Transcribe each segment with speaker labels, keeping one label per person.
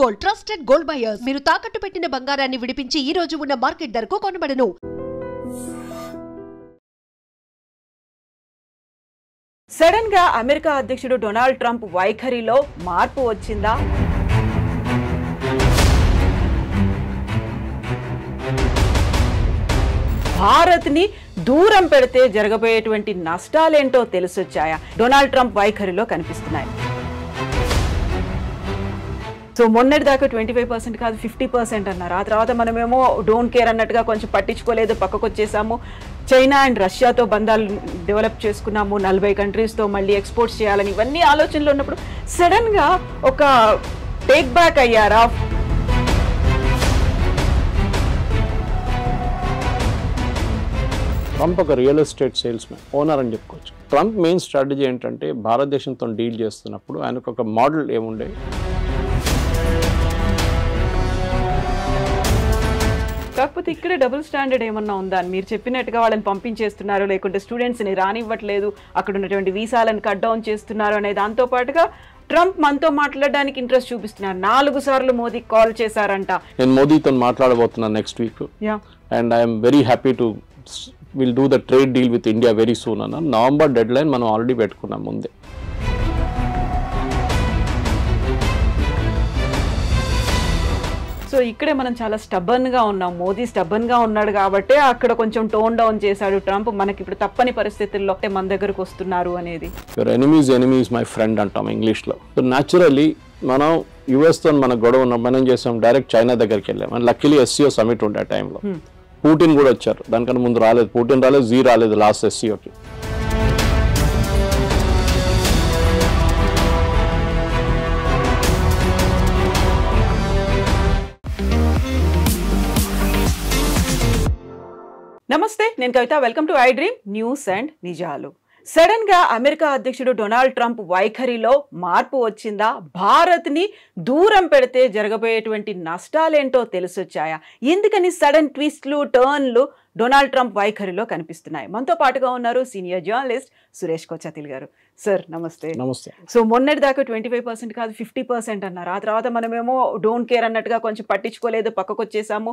Speaker 1: Gold, trusted gold buyers. మీరు తాకట్టు పెట్టిన బంగారాన్ని విడిపించి ఈ రోజు ఉన్న మార్కెట్ ధరకు కొనబడను.
Speaker 2: సడన్ గా అమెరికా అధ్యక్షుడు డొనాల్డ్ ట్రంప్ వైఖరిలో మార్పు వచ్చిందా? భారత్ని దూరం పెడితే జరగబోయేటువంటి నష్టాలేంటో తెలిసొచ్చాయా? డొనాల్డ్ ట్రంప్ వైఖరిలో కనిపిస్తున్నాయి. సో మొన్నటి దాకా 25% కాదు 50% అన్నారు. ఆ తర్వాత మనమేమో డోంట్ కేర్ అన్నట్టుగా కొంచెం పట్టించుకోలేదు, పక్కకు వచ్చేసాము. చైనా అండ్ రష్యాతో బంధాలు డెవలప్ చేసుకున్నాము, 40 కంట్రీస్తో మళ్ళీ ఎక్స్పోర్ట్స్ చేయాలని ఇవన్నీ ఆలోచనలు ఉన్నప్పుడు సడన్గా ఒక టేక్ బ్యాక్ అయ్యారా?
Speaker 3: ట్రంప్ ఒక రియల్ ఎస్టేట్ సేల్స్మెన్, ఓనర్ అని చెప్పుకోవచ్చు. ట్రంప్ మెయిన్ స్ట్రాటజీ ఏంటంటే భారతదేశంతో డీల్ చేస్తున్నప్పుడు ఆయనకు ఒక మోడల్ ఏముండే,
Speaker 2: కాకపోతే ఇక్కడ డబుల్ స్టాండర్డ్ ఏమన్నా ఉందా? మీరు చెప్పినట్టుగా వాళ్ళని పంపించేస్తున్నారు, లేకుంటే స్టూడెంట్స్ని రానివ్వట్లేదు, అక్కడ ఉన్నటువంటి వీసాలను కట్ డౌన్ చేస్తున్నారు అనే దాంతో పాటుగా ట్రంప్ మనతో మాట్లాడడానికి ఇంట్రెస్ట్ చూపిస్తున్నారు. 4 సార్లు మోదీకి కాల్ చేశారంట.
Speaker 3: నేను మోదీతో మాట్లాడబోతున్నాను next week and I'm very happy to will do the trade deal with India very soon అన్న. నవంబర్ డెడ్ లైన్ మనం ఆల్రెడీ పెట్టుకున్నాం ముందే.
Speaker 2: సో ఇక్కడే మనం చాలా స్టబ్బన్గా ఉన్నాం. మోదీ స్టబ్బన్గా ఉన్నాడు కాబట్టి అక్కడ కొంచెం టోన్ డౌన్ చేశాడు ట్రంప్. మనకి ఇప్పుడు తప్పని పరిస్థితుల్లో మన దగ్గరకు వస్తున్నారు అనేది.
Speaker 3: యువర్ ఎనిమీస్ మై ఫ్రెండ్ అంటాం ఇంగ్లీష్లో. సో న్యాచురల్లీ మనం యుఎస్తో మన గొడవ ఉన్నాం, మనం చేసాం డైరెక్ట్ చైనా దగ్గరికి వెళ్ళాం. అండ్ లక్కీలీ ఎస్సీఓ సమిట్ ఉండే ఆ టైంలో పుటిన్ కూడా వచ్చారు. దానికన్నా ముందు రాలేదు, పుటిన్ రాలేదు, జీ రాలేదు లాస్ట్ ఎస్సీఓకి.
Speaker 2: నమస్తే, నేను Kavitha. Welcome to I dream news and నిజాలు. సడన్ గా అమెరికా అధ్యక్షుడు డొనాల్డ్ ట్రంప్ వైఖరిలో మార్పు వచ్చిందా? భారత్ని దూరం పెడితే జరగబోయేటువంటి నష్టాలేంటో తెలిసొచ్చాయా? ఎందుకని సడన్ ట్విస్ట్లు, టర్న్లు డొనాల్డ్ ట్రంప్ వైఖరిలో కనిపిస్తున్నాయి? మనతో పాటుగా ఉన్నారు సీనియర్ జర్నలిస్ట్ సురేష్ కొచ్చతిల్ గారు. సార్ నమస్తే.
Speaker 3: నమస్తే.
Speaker 2: సో మొన్నటి దాకా 25% కాదు 50% అన్నారు. ఆ తర్వాత మనమేమో డోంట్ కేర్ అన్నట్టుగా కొంచెం పట్టించుకోలేదు, పక్కకు వచ్చేసాము.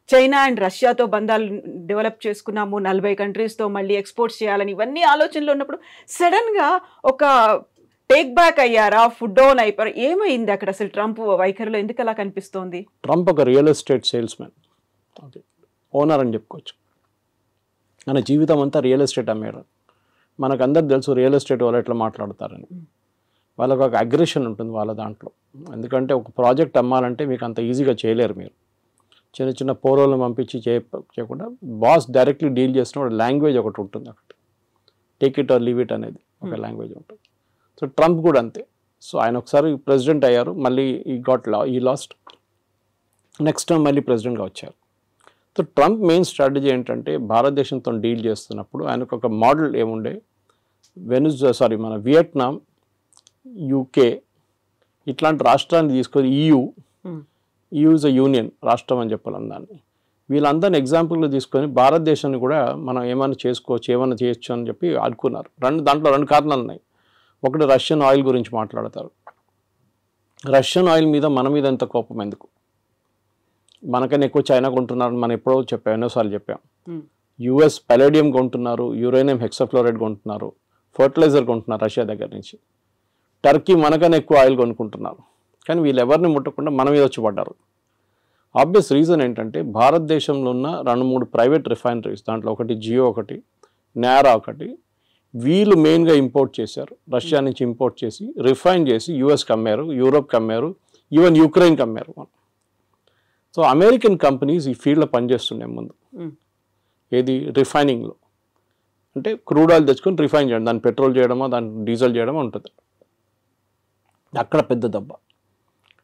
Speaker 2: చైనా అండ్ రష్యాతో బంధాలు డెవలప్ చేసుకున్నాము, 40 కంట్రీస్తో మళ్ళీ ఎక్స్పోర్ట్స్ చేయాలని ఇవన్నీ ఆలోచనలు ఉన్నప్పుడు సడన్గా ఒక టేక్ బ్యాక్ అయ్యారా? ఫుడ్ డౌన్ అయిపోయారు? ఏమైంది అక్కడ అసలు ట్రంప్ వైఖరిలో? ఎందుకు అలా కనిపిస్తోంది?
Speaker 3: ట్రంప్ ఒక రియల్ ఎస్టేట్ సేల్స్మెన్, ఓనర్ అని చెప్పుకోవచ్చు. మన జీవితం అంతా రియల్ ఎస్టేట్ అమ్మేయడం. మనకు అందరు తెలుసు రియల్ ఎస్టేట్ వాళ్ళు ఎట్లా మాట్లాడతారని. వాళ్ళకు ఒక అగ్రెషన్ ఉంటుంది వాళ్ళ దాంట్లో. ఎందుకంటే ఒక ప్రాజెక్ట్ అమ్మాలంటే మీకు అంత ఈజీగా చేయలేరు. మీరు చిన్న చిన్న పోరోలను పంపించి చేయకుండా బాస్ డైరెక్ట్లీ డీల్ చేసిన లాంగ్వేజ్ ఒకటి ఉంటుంది. అక్కడ take it or leave it అనేది ఒక లాంగ్వేజ్ ఉంటుంది. సో ట్రంప్ కూడా అంతే. సో ఆయన ఒకసారి ప్రెసిడెంట్ అయ్యారు, మళ్ళీ ఈ లాస్ట్ నెక్స్ట్ టైం మళ్ళీ ప్రెసిడెంట్గా వచ్చారు. సో ట్రంప్ మెయిన్ స్ట్రాటజీ ఏంటంటే భారతదేశంతో డీల్ చేస్తున్నప్పుడు ఆయనకు ఒక మోడల్ ఏముండే, మన వియట్నాం, యూకే ఇట్లాంటి రాష్ట్రాన్ని తీసుకొని EU ఇస్ అ యూనియన్ రాష్ట్రం అని చెప్పాలి దాన్ని. వీళ్ళందరినీ ఎగ్జాంపుల్గా తీసుకొని భారతదేశాన్ని కూడా మనం ఏమైనా చేసుకోవచ్చు, ఏమైనా చేయొచ్చు అని చెప్పి అనుకున్నారు. దాంట్లో 2 కారణాలు ఉన్నాయి. ఒకటి రష్యన్ ఆయిల్ గురించి మాట్లాడతారు. రష్యన్ ఆయిల్ మీద మన మీద ఎంత కోపం ఎందుకు? మనకన్నా ఎక్కువ చైనా కొంటున్నారు. మనం ఎప్పుడో చెప్పాం, ఎన్నోసార్లు చెప్పాం. US పలేడియం కొంటున్నారు, యురేనియం హెక్సాఫ్లోరైడ్ కొంటున్నారు, ఫర్టిలైజర్ కొంటున్నారు రష్యా దగ్గర నుంచి. టర్కీ మనకన్నా ఎక్కువ ఆయిల్ కొనుక్కుంటున్నారు. కానీ వీళ్ళు ఎవరిని ముట్టకుండా మన మీద వచ్చి పడ్డారు. ఆబ్వియస్ రీజన్ ఏంటంటే భారతదేశంలో ఉన్న 2-3 ప్రైవేట్ రిఫైనరీస్, దాంట్లో ఒకటి జియో, ఒకటి నారా, ఒకటి వీళ్ళు మెయిన్గా ఇంపోర్ట్ చేశారు. రష్యా నుంచి ఇంపోర్ట్ చేసి రిఫైన్ చేసి యూఎస్కి అమ్మారు, యూరోప్కి అమ్మారు, ఈవెన్ యుక్రెయిన్కి అమ్మారు. సో అమెరికన్ కంపెనీస్ ఈ ఫీల్డ్లో పనిచేస్తుండే ముందు. ఏది రిఫైనింగ్లో అంటే క్రూడ్ ఆయిల్ తెచ్చుకొని రిఫైన్ చేయడం, దాన్ని పెట్రోల్ చేయడమో దాన్ని డీజిల్ చేయడమో ఉంటుంది. అక్కడ పెద్ద దెబ్బ.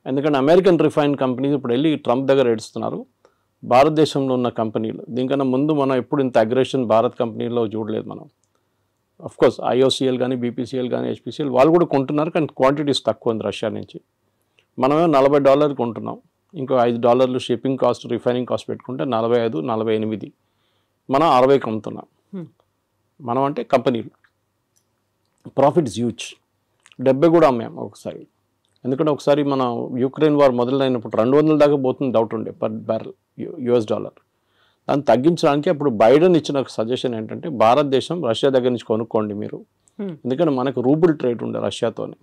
Speaker 3: ఎందుకంటే అమెరికన్ రిఫైన్ కంపెనీస్ ఇప్పుడు వెళ్ళి ట్రంప్ దగ్గర ఏడుస్తున్నారు. భారతదేశంలో ఉన్న కంపెనీలు దీనికన్నా ముందు మనం ఎప్పుడు ఇంత అగ్రెషన్ భారత్ కంపెనీలో చూడలేదు మనం. అఫ్కోర్స్ IOCL కానీ BPCL కానీ HPCL వాళ్ళు కూడా కొంటున్నారు, కానీ క్వాంటిటీస్ తక్కువ ఉంది రష్యా నుంచి. మనమే $40 కొంటున్నాం, ఇంకో $5 షిప్పింగ్ కాస్ట్, రిఫైనింగ్ కాస్ట్ పెట్టుకుంటే 45, 48 మనం 60కి అమ్ముతున్నాం. మనం అంటే కంపెనీలు ప్రాఫిట్స్ హ్యూజ్. 70 కూడా అమ్మాము ఒకసారి. ఎందుకంటే ఒకసారి మన యుక్రెయిన్ వార్ మొదలైనప్పుడు 200 దాకా పోతుంది డౌట్ ఉండే పర్ బ్యారెల్ US డాలర్. దాన్ని తగ్గించడానికి అప్పుడు బైడెన్ ఇచ్చిన సజెషన్ ఏంటంటే భారతదేశం రష్యా దగ్గర నుంచి కొనుక్కోండి మీరు, ఎందుకంటే మనకు రూబుల్ ట్రేడ్ ఉండే రష్యాతోనే.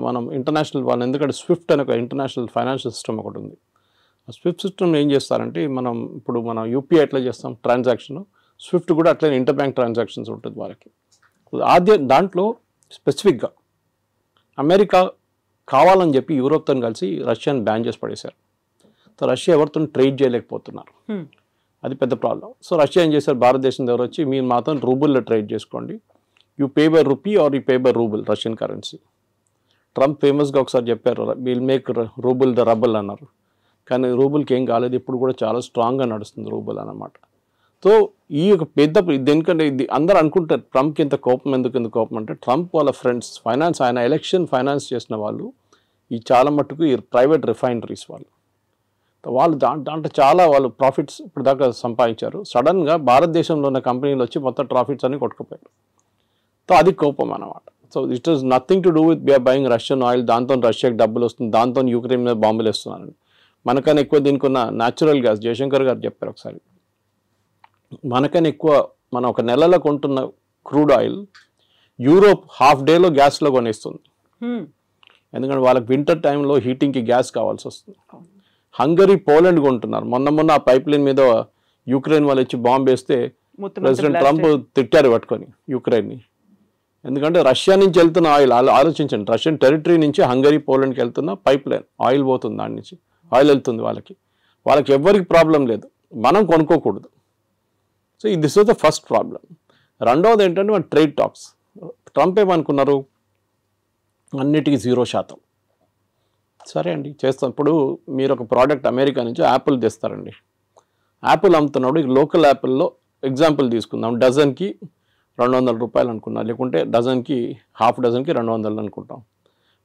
Speaker 3: మనం ఇంటర్నేషనల్ వాళ్ళు ఎందుకంటే స్విఫ్ట్ అనే ఒక ఇంటర్నేషనల్ ఫైనాన్షియల్ సిస్టమ్ ఒకటి ఉంది. ఆ స్విఫ్ట్ సిస్టమ్ ఏం చేస్తారంటే ఇప్పుడు మనం యూపీఐ ఎట్లా చేస్తాం ట్రాన్సాక్షన్, స్విఫ్ట్ కూడా అట్లనే ఇంటర్ బ్యాంక్ ట్రాన్సాక్షన్స్ ఉంటుంది వాళ్ళకి. దాంట్లో స్పెసిఫిక్గా అమెరికా కావాలని చెప్పి యూరోప్తో కలిసి రష్యాని బ్యాన్ చేసి పడేశారు. సో రష్యా ఎవరితో ట్రేడ్ చేయలేకపోతున్నారు, అది పెద్ద ప్రాబ్లం. సో రష్యా ఏం చేశారు, భారతదేశం దగ్గర వచ్చి మీరు మాత్రం రూబుల్లో ట్రేడ్ చేసుకోండి, you pay by rupee are you pay by rouble Russian currency. Trump ఫేమస్గా ఒకసారి చెప్పారు will make rouble the rubble అన్నారు, కానీ రూబుల్కి ఏం కాలేదు, ఇప్పుడు కూడా చాలా స్ట్రాంగ్గా నడుస్తుంది రూబుల్ అన్నమాట. సో ఈ ఒక పెద్ద దేనికంటే ఇది అందరూ అనుకుంటారు ట్రంప్కి ఇంత కోపం ఎందుకు కోపం అంటే ట్రంప్ వాళ్ళ ఫ్రెండ్స్ ఆయన ఎలక్షన్ ఫైనాన్స్ చేసిన వాళ్ళు ఈ చాలా మట్టుకు ఈ ప్రైవేట్ రిఫైనరీస్ వాళ్ళు దాంట్లో చాలా వాళ్ళు ప్రాఫిట్స్ ఇప్పుడు దాకా సంపాదించారు. సడన్గా భారతదేశంలో ఉన్న కంపెనీలు వచ్చి మొత్తం ప్రాఫిట్స్ అన్ని కొట్టుకుపోయారు. సో అది కోపం అన్నమాట. So it is nothing to do with we're buying Russian oil, దాంతో రష్యాకి డబ్బులు వస్తుంది, దాంతో యుక్రెయిన్ మీద బాంబులు వేస్తున్నారని. మనకన్నా ఎక్కువ దీనికి ఉన్న న్యాచురల్ గ్యాస్ జయశంకర్ గారు చెప్పారు ఒకసారి, మనకన్నా ఎక్కువ మనం ఒక నెలలో కొంటున్న క్రూడ్ ఆయిల్ యూరోప్ హాఫ్ డేలో గ్యాస్లో కొనేస్తుంది. ఎందుకంటే వాళ్ళకి వింటర్ టైంలో హీటింగ్కి గ్యాస్ కావాల్సి వస్తుంది. హంగరీ పోలాండ్ కొంటున్నారు. మొన్న ఆ పైప్ లైన్ మీద యుక్రెయిన్ వాళ్ళు వచ్చి బాంబు వేస్తే ప్రెసిడెంట్ ట్రంప్ తిట్టారు పట్టుకొని యుక్రెయిన్ని. ఎందుకంటే రష్యా నుంచి వెళ్తున్న ఆయిల్ ఆలోచించండి, రష్యన్ టెరిటరీ నుంచి హంగరీ పోలాండ్కి వెళ్తున్న పైప్ లైన్ ఆయిల్ పోతుంది, దాని నుంచి ఆయిల్ వెళ్తుంది వాళ్ళకి ఎవ్వరికి ప్రాబ్లం లేదు, మనం కొనుక్కోకూడదు. So this was the first problem. రెండవది ఏంటంటే మన ట్రేడ్ టాక్స్. ట్రంప్ ఏమనుకున్నారు, అన్నిటికీ 0%. సరే అండి చేస్తాం. ఇప్పుడు మీరు ఒక ప్రోడక్ట్ అమెరికా నుంచి యాపిల్ తెస్తారండి, యాపిల్ అమ్ముతున్నాడు, లోకల్ యాపిల్లో ఎగ్జాంపుల్ తీసుకుందాం, డజన్కి 200 రూపాయలు అనుకున్నాం, లేకుంటే డజన్కి హాఫ్ డజన్కి 200 అనుకుంటాం.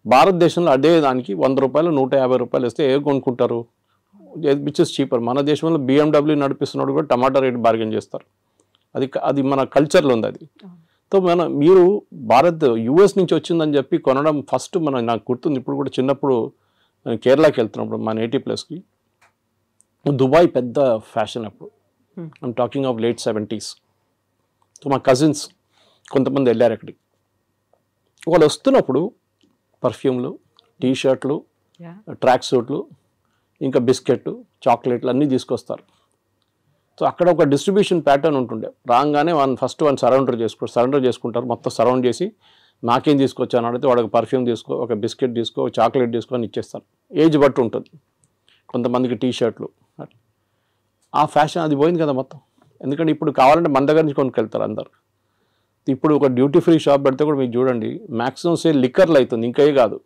Speaker 3: భారతదేశంలో అదే దానికి 100 రూపాయలు 150 రూపాయలు ఇస్తే ఏ కొనుక్కుంటారు, విచ్ ఇస్ చీపర్. మన దేశంలో BMW నడిపిస్తున్నాడు కూడా టమాటా రేట్ బార్గెన్ చేస్తారు, అది మన కల్చర్లో ఉంది అది. సో మీరు US నుంచి వచ్చిందని చెప్పి కొనడం ఫస్ట్ నాకు గుర్తుంది, ఇప్పుడు కూడా చిన్నప్పుడు కేరళకి వెళ్తున్నప్పుడు మా నేటివ్ ప్లేస్కి దుబాయ్ పెద్ద ఫ్యాషన్ అప్పుడు, I'm talking of late 70s. So మా కజిన్స్ కొంతమంది వెళ్ళారు అక్కడికి. వాళ్ళు వస్తున్నప్పుడు పర్ఫ్యూమ్లు, టీషర్ట్లు, ట్రాక్ సూట్లు, ఇంకా బిస్కెట్లు, చాక్లెట్లు అన్నీ తీసుకొస్తారు. సో అక్కడ ఒక డిస్ట్రిబ్యూషన్ ప్యాటర్న్ ఉంటుండే, రాగానే ఫస్ట్ సరౌండర్ చేసుకుంటారు, మొత్తం సరౌండ్ చేసి నాకేం తీసుకొచ్చాను అడిగితే వాడికి పర్ఫ్యూమ్ తీసుకో, ఒక బిస్కెట్ తీసుకో, ఒక చాక్లెట్ తీసుకో అని ఇచ్చేస్తారు. ఏజ్ బట్టి ఉంటుంది, కొంతమందికి టీషర్ట్లు. ఆ ఫ్యాషన్ అది పోయింది కదా మొత్తం. ఎందుకంటే ఇప్పుడు కావాలంటే మన దగ్గర నుంచి కొనుక్కెళ్తారు అందరు. ఇప్పుడు ఒక డ్యూటీ ఫ్రీ షాప్ పెడితే కూడా మీకు చూడండి మ్యాక్సిమం సేల్ లిక్కర్లు అవుతుంది, ఇంకే కాదు.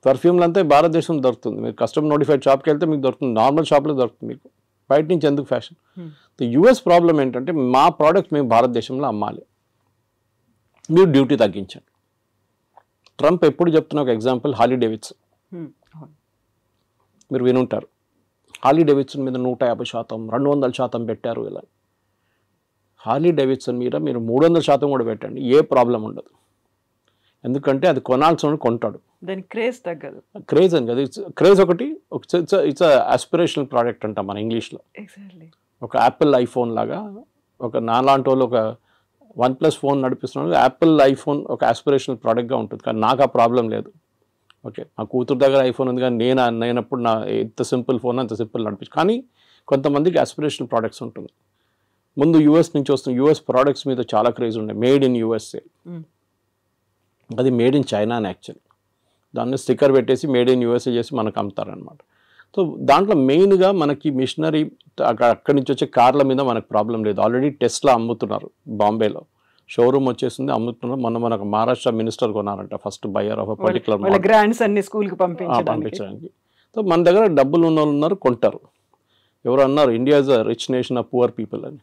Speaker 3: పర్ఫ్యూమ్లు అంతా భారతదేశం దొరుకుతుంది, మీరు కస్టమర్ నోటిఫైడ్ షాప్కి వెళ్తే మీకు దొరుకుతుంది, నార్మల్ షాప్లో దొరుకుతుంది, మీకు బయట నుంచి ఎందుకు ఫ్యాషన్. US ప్రాబ్లం ఏంటంటే మా ప్రోడక్ట్ మేము భారతదేశంలో అమ్మాలి, మీరు డ్యూటీ తగ్గించండి. ట్రంప్ ఎప్పుడు చెప్తున్న ఒక ఎగ్జాంపుల్ హార్లీ డేవిడ్సన్, మీరు వినుంటారు. హార్లీ డేవిడ్సన్ మీద 150%, 200% పెట్టారు. ఇలా హార్లీ డేవిడ్సన్ మీద మీరు 300% కూడా పెట్టండి, ఏ ప్రాబ్లం ఉండదు. ఎందుకంటే అది కొనాల్సిన కొంటాడు,
Speaker 2: దాని క్రేజ్ తగ్గదు.
Speaker 3: క్రేజ్ అని కదా, క్రేజ్ ఒకటి, ఇట్స్ ఆస్పిరేషనల్ ప్రోడక్ట్ అంటాం మన ఇంగ్లీష్లో. ఒక యాపిల్ ఐఫోన్ లాగా, ఒక నాలాంటి వాళ్ళు ఒక OnePlus ఫోన్ నడిపిస్తున్నాడు, యాపిల్ ఐఫోన్ ఒక ఆస్పిరేషనల్ ప్రోడక్ట్గా ఉంటుంది. కానీ నాకు ఆ ప్రాబ్లం లేదు. ఓకే, మా కూతురు దగ్గర ఐఫోన్ ఉంది, కానీ నేనప్పుడు నా ఎంత సింపుల్ ఫోన్ అంత సింపుల్ నడిపించు. కానీ కొంతమందికి ఆస్పిరేషనల్ ప్రోడక్ట్స్ ఉంటుంది. ముందు US నుంచి వస్తున్న US ప్రోడక్ట్స్ మీద చాలా క్రేజ్ ఉండే, మేడ్ ఇన్ USA. అది మేడ్ ఇన్ చైనా అని యాక్చువల్లీ దాన్ని స్టిక్కర్ పెట్టేసి మేడ్ ఇన్ USA చేసి మనకు అమ్ముతారనమాట. సో దాంట్లో మెయిన్గా మనకి మిషనరీ అక్కడి నుంచి వచ్చే కార్ల మీద మనకు ప్రాబ్లం లేదు. ఆల్రెడీ టెస్లా అమ్ముతున్నారు, బాంబేలో షోరూమ్ వచ్చేసింది, అమ్ముతున్నారు. మనకు మహారాష్ట్ర మినిస్టర్ కొన్నారంట first buyer of particular
Speaker 2: brands అన్ని స్కూల్కి పంపించడానికి.
Speaker 3: సో మన దగ్గర డబ్బులు ఉన్న వాళ్ళు ఉన్నారు, కొంటారు. ఎవరు అన్నారు India is a rich nation of poor people అని.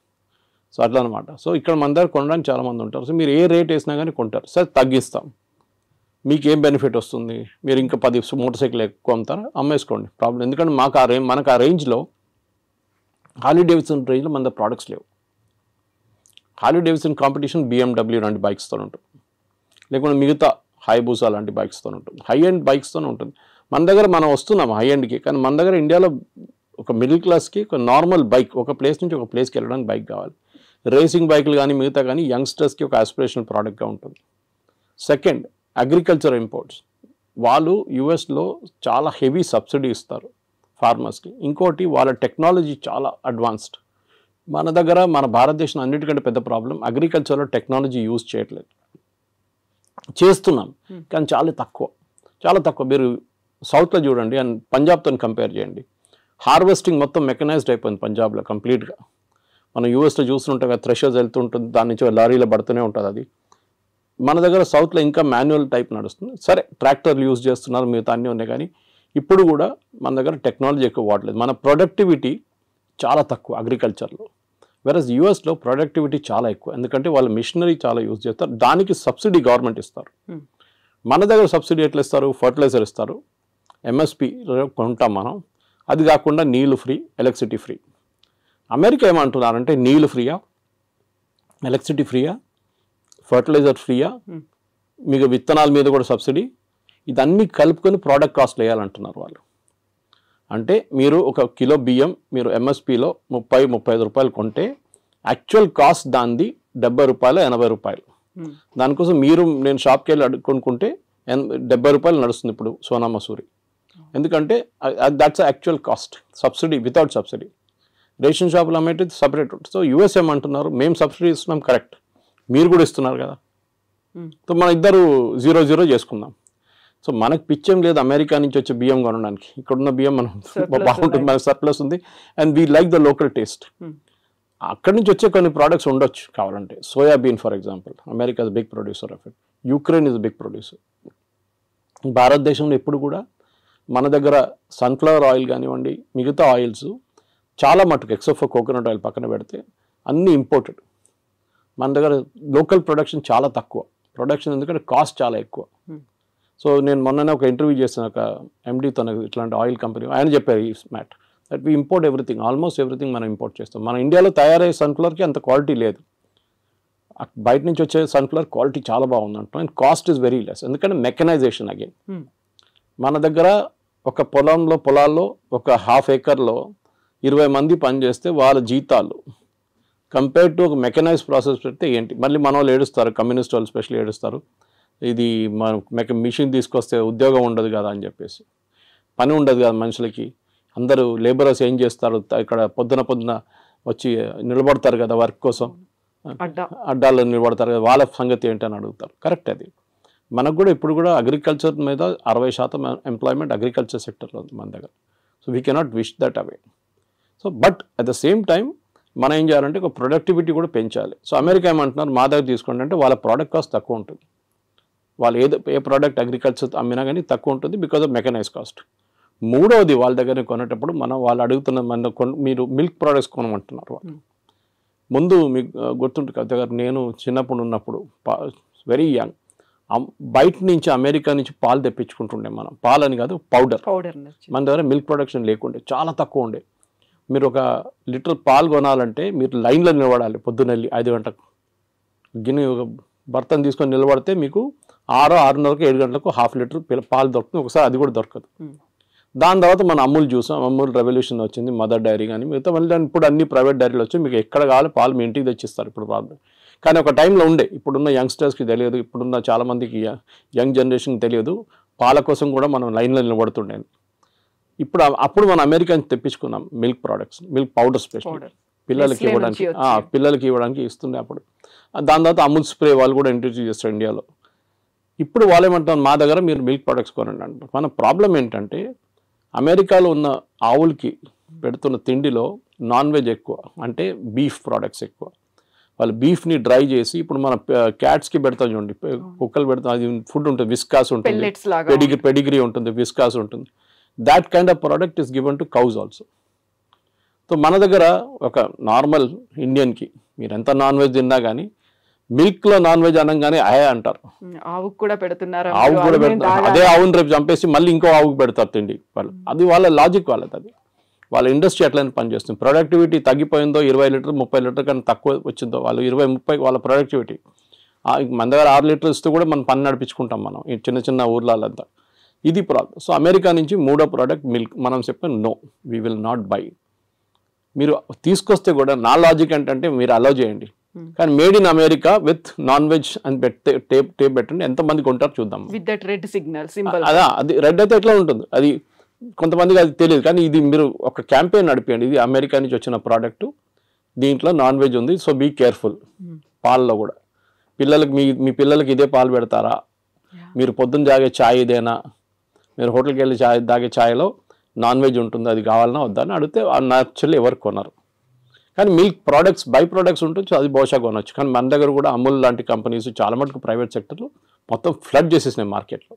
Speaker 3: సో అట్లా అనమాట. సో ఇక్కడ మన దగ్గర కొనడానికి చాలామంది ఉంటారు. సో మీరు ఏ రేట్ వేసినా కానీ కొంటారు. సరే తగ్గిస్తాం, మీకు ఏం బెనిఫిట్ వస్తుంది, మీరు ఇంకా 10 మోటార్ సైకిల్ ఎక్కువ అమ్ముతారా, అమ్మేసుకోండి, ప్రాబ్లం. ఎందుకంటే మనకు ఆ రేంజ్లో హార్లీ డేవిడ్సన్ రేంజ్లో మన ప్రోడక్ట్స్ లేవు. హార్లీ డేవిడ్సన్ కాంపిటీషన్ BMW లాంటి బైక్స్తో ఉంటుంది, లేకుంటే మిగతా హైబూసా లాంటి బైక్స్తో ఉంటుంది, హై ఎండ్ బైక్స్తో ఉంటుంది. మన దగ్గర మనం వస్తున్నాం హై ఎండ్కి, కానీ మన దగ్గర ఇండియాలో ఒక మిడిల్ క్లాస్కి ఒక నార్మల్ బైక్, ఒక ప్లేస్ నుంచి ఒక ప్లేస్కి వెళ్ళడానికి బైక్ కావాలి. రేసింగ్ బైకులు కానీ మిగతా కానీ యంగ్స్టర్స్కి ఒక ఆస్పిరేషనల్ ప్రోడక్ట్గా ఉంటుంది. Second, agriculture imports. వాళ్ళు యుఎస్లో చాలా హెవీ సబ్సిడీ ఇస్తారు ఫార్మర్స్కి. ఇంకోటి వాళ్ళ టెక్నాలజీ చాలా అడ్వాన్స్డ్. మన దగ్గర మన భారతదేశం అన్నిటికంటే పెద్ద ప్రాబ్లం అగ్రికల్చర్లో టెక్నాలజీ యూజ్ చేయట్లేదు. చేస్తున్నాం కానీ చాలా తక్కువ. మీరు సౌత్లో చూడండి అండ్ పంజాబ్తో కంపేర్ చేయండి. హార్వెస్టింగ్ మొత్తం మెకనైజ్డ్ అయిపోయింది పంజాబ్లో కంప్లీట్గా. మనం యూఎస్లో చూస్తుంటాం కదా, థ్రెషర్స్ వెళ్తుంటుంది, దాని నుంచి లారీలో పడుతూనే ఉంటుంది. అది మన దగ్గర సౌత్లో ఇంకా మాన్యువల్ టైప్ నడుస్తుంది. సరే ట్రాక్టర్లు యూజ్ చేస్తున్నారు, మిగతా అన్నీ ఉన్నాయి, కానీ ఇప్పుడు కూడా మన దగ్గర టెక్నాలజీ ఎక్కువ వాడలేదు. మన ప్రొడక్టివిటీ చాలా తక్కువ అగ్రికల్చర్లో. వెరస్ యూఎస్లో ప్రొడక్టివిటీ చాలా ఎక్కువ, ఎందుకంటే వాళ్ళు మిషనరీ చాలా యూజ్ చేస్తారు, దానికి సబ్సిడీ గవర్నమెంట్ ఇస్తారు. మన దగ్గర సబ్సిడీ ఎట్లా ఇస్తారు? ఫర్టిలైజర్ ఇస్తారు, ఎంఎస్పి కొంటాం మనం, అది కాకుండా నీళ్ళు ఫ్రీ, ఎలక్ట్రిసిటీ ఫ్రీ. అమెరికా ఏమంటున్నారంటే నీళ్ళు ఫ్రీయా, ఎలక్ట్రిసిటీ ఫ్రీయా, ఫర్టిలైజర్ ఫ్రీయా, మీకు విత్తనాల మీద కూడా సబ్సిడీ, ఇదన్నీ కలుపుకొని ప్రోడక్ట్ కాస్ట్లు వేయాలంటున్నారు వాళ్ళు. అంటే మీరు ఒక కిలో బియ్యం మీరు ఎంఎస్పిలో 30-35 రూపాయలు కొంటే యాక్చువల్ కాస్ట్ దానిది 70 రూపాయలు 80 రూపాయలు. దానికోసం నేను షాప్కి వెళ్ళి కొనుక్కుంటే 70 రూపాయలు నడుస్తుంది ఇప్పుడు సోనా మసూరి. ఎందుకంటే that's actual cost, subsidy without subsidy. Ration షాపులు అమ్మేది సపరేట్. సో యూఎస్ ఏమంటున్నారు, మేము సబ్సిడీ ఇస్తున్నాం, కరెక్ట్, మీరు కూడా ఇస్తున్నారు కదా, సో మన ఇద్దరు 0-0 చేసుకుందాం. సో మనకు పిచ్చేం లేదు అమెరికా నుంచి వచ్చే బియ్యం కొనడానికి. ఇక్కడున్న బియ్యం మనం బాగుంటుంది, మనకు సర్ప్లస్ ఉంది, and we like the local taste. అక్కడి నుంచి వచ్చే కొన్ని ప్రోడక్ట్స్ ఉండొచ్చు కావాలంటే. Soybean for example, America is big producer of it, Ukraine is big producer. భారతదేశంలో ఎప్పుడు కూడా మన దగ్గర సన్ఫ్లవర్ ఆయిల్ కానివ్వండి, మిగతా ఆయిల్స్ చాలా మటుకు ఎక్సెప్ట్ ఫర్ కోకోనట్ ఆయిల్ పక్కన పెడితే అన్నీ ఇంపోర్టెడ్. మన దగ్గర లోకల్ ప్రొడక్షన్ చాలా తక్కువ. ప్రొడక్షన్ ఎందుకంటే కాస్ట్ చాలా ఎక్కువ. సో నేను మొన్ననే ఒక ఇంటర్వ్యూ చేసిన ఒక ఎండి తన ఇట్లాంటి ఆయిల్ కంపెనీ, ఆయన చెప్పారు ఈ మ్యాట్ that we import everything, almost everything మనం ఇంపోర్ట్ చేస్తాం. మన ఇండియాలో తయారయ్యే సన్ఫ్లవర్కి అంత క్వాలిటీ లేదు, బయట నుంచి వచ్చే సన్ఫ్లవర్ క్వాలిటీ చాలా బాగుంది అంటాం, and cost is very less, ఎందుకంటే మెకనైజేషన్ అగైన్. మన దగ్గర ఒక పొలాల్లో ఒక 1/2 ఏకర్లో 20 మంది పనిచేస్తే వాళ్ళ జీతాలు కంపేర్డ్ టు ఒక మెకనైజ్ ప్రాసెస్ పెడితే ఏంటి? మళ్ళీ మన వాళ్ళు ఏడుస్తారు, కమ్యూనిస్ట్ వాళ్ళు స్పెషల్లీ ఏడుస్తారు, ఇది మిషన్ తీసుకొస్తే ఉద్యోగం ఉండదు కదా అని చెప్పేసి. పని ఉండదు కదా మనుషులకి, అందరూ లేబరర్స్ ఏం చేస్తారు, ఇక్కడ పొద్దున వచ్చి నిలబడతారు కదా వర్క్ కోసం, అడ్డాల్లో నిలబడతారు కదా, వాళ్ళ సంగతి ఏంటని అడుగుతారు. కరెక్ట్, అది మనకు కూడా ఇప్పుడు కూడా అగ్రికల్చర్ మీద 60% ఎంప్లాయ్మెంట్ అగ్రికల్చర్ సెక్టర్లో ఉంది మన దగ్గర. So we cannot wish that away. So but at the same time మనం ఏం చేయాలంటే ఒక ప్రొడక్టివిటీ కూడా పెంచాలి. సో అమెరికా ఏమంటున్నారు, మా దగ్గర తీసుకోండి అంటే వాళ్ళ ప్రోడక్ట్ కాస్ట్ తక్కువ ఉంటుంది. వాళ్ళు ఏ ప్రోడక్ట్ అగ్రికల్చర్ అమ్మినా కానీ తక్కువ ఉంటుంది బికాజ్ ఆఫ్ మెకనైజ్ కాస్ట్. మూడవది, వాళ్ళ దగ్గర కొనేటప్పుడు వాళ్ళు అడుగుతున్న మీరు మిల్క్ ప్రోడక్ట్స్ కొనమంటున్నారు వాళ్ళు. ముందు మీకు గుర్తుంటుంది కదా, నేను చిన్నప్పుడు ఉన్నప్పుడు వెరీ యంగ్, బయట నుంచి అమెరికా నుంచి పాలు తెప్పించుకుంటుండే మనం. పాలని కాదు, పౌడర్. మన దగ్గర మిల్క్ ప్రొడక్షన్ లేకుండే, చాలా తక్కువ ఉండే. మీరు 1 లీటర్ పాలు కొనాలంటే మీరు లైన్లో నిలబడాలి, పొద్దున్నెళ్ళి 5 గంటలకు గిన్నె ఒక బర్తన్ తీసుకొని నిలబడితే మీకు 6:30కు 7 గంటలకు 1/2 లీటర్ పాలు దొరుకుతుంది. ఒకసారి అది కూడా దొరకదు. దాని తర్వాత మనం అమూల్ చూసాం, అమూల్ రెవల్యూషన్ వచ్చింది, మదర్ డైరీ కానీ మిగతా. మళ్ళీ ఇప్పుడు అన్ని ప్రైవేట్ డైరీలు వచ్చి మీకు ఎక్కడ కావాలి పాలు మీ ఇంటికి తెచ్చిస్తారు ఇప్పుడు ప్రాబ్లం. కానీ ఒక టైంలో ఉండే, ఇప్పుడున్న యంగ్స్టర్స్కి తెలియదు, ఇప్పుడున్న చాలామందికి యంగ్ జనరేషన్కి తెలియదు, పాల కోసం కూడా మనం లైన్లో నిలబడుతుండే. అప్పుడు మనం అమెరికా నుంచి తెప్పించుకున్నాం milk products, milk powder special పిల్లలకి ఇవ్వడానికి ఇస్తుండే అప్పుడు. దాని తర్వాత అమూల్ స్ప్రే వాళ్ళు కూడా ఇంట్రడ్యూస్ చేస్తారు ఇండియాలో. ఇప్పుడు వాళ్ళు ఏమంటారు, మా దగ్గర మీరు మిల్క్ ప్రొడక్ట్స్ కొనండి అంటారు. మన ప్రాబ్లం ఏంటంటే అమెరికాలో ఉన్న ఆవులకి పెడుతున్న తిండిలో నాన్ వెజ్ ఎక్కువ, అంటే బీఫ్ ప్రోడక్ట్స్ ఎక్కువ. వాళ్ళు బీఫ్ని డ్రై చేసి, ఇప్పుడు మన క్యాట్స్కి పెడతాం చూడండి, కుక్కలు పెడతాం, అది ఫుడ్ ఉంటుంది, విస్కాస్ ఉంటుంది, పెడిగ్రీ ఉంటుంది, విస్కాస్ ఉంటుంది. That kind of product is given to cows also. So మన దగ్గర ఒక నార్మల్ ఇండియన్కి మీరు ఎంత నాన్ వెజ్ తిన్నా కానీ మిల్క్లో నాన్ వెజ్ అనగానే అయే అంటారు.
Speaker 2: ఆవుకు కూడా పెడుతున్నారు,
Speaker 3: అదే ఆవుని రేపు చంపేసి మళ్ళీ ఇంకో ఆవుకు పెడతారు తిండి వాళ్ళు. అది వాళ్ళ లాజిక్ వాళ్ళది, అది వాళ్ళ ఇండస్ట్రీ ఎట్లయినా పనిచేస్తుంది. ప్రొడక్టివిటీ తగ్గిపోయిందో 20 లీటర్ 30 లీటర్ కన్నా తక్కువ వచ్చిందో వాళ్ళు 20-30 వాళ్ళ ప్రొడక్టివిటీ, మన దగ్గర 6 లీటర్లు ఇస్తే కూడా మనం పని నడిపించుకుంటాం మనం ఈ చిన్న చిన్న ఊర్లంతా. ఇది ప్రాబ్లం. సో అమెరికా నుంచి మూడో ప్రోడక్ట్ మిల్క్. మనం చెప్పాం no, we will not buy. మీరు తీసుకొస్తే కూడా నా లాజిక్ ఏంటంటే మీరు అలౌ చేయండి, కానీ made in America with non veg అని టేప్ పెట్టండి, ఎంతమంది కొంటారు చూద్దాం.
Speaker 2: With that red signal symbol.
Speaker 3: అదా, అది రెడ్ అయితే ఎట్లా ఉంటుంది, అది కొంతమందికి అది తెలియదు. కానీ ఇది మీరు ఒక క్యాంపెయిన్ నడిపేయండి, ఇది అమెరికా నుంచి వచ్చిన ప్రోడక్ట్, దీంట్లో నాన్ వెజ్ ఉంది, సో బీ కేర్ఫుల్. పాలలో కూడా పిల్లలకి మీ పిల్లలకి ఇదే పాలు పెడతారా, మీరు పొద్దున్న తాగే ఛాయ్ ఇదేనా, మీరు హోటల్కి వెళ్ళి తాగే ఛాయ్లో నాన్ వెజ్ ఉంటుంది, అది కావాలన్నా వద్దా అని అడిగితే యాక్చువల్లీ ఎవరు కొనరు. కానీ మిల్క్ ప్రోడక్ట్స్ బై ప్రోడక్ట్స్ ఉంటుంది, అది బహుశా కొనవచ్చు. కానీ మన దగ్గర కూడా అమూల్ లాంటి కంపెనీస్ చాలా మటుకు ప్రైవేట్ సెక్టర్లో మొత్తం ఫ్లడ్ చేసేసినాయి మార్కెట్లో.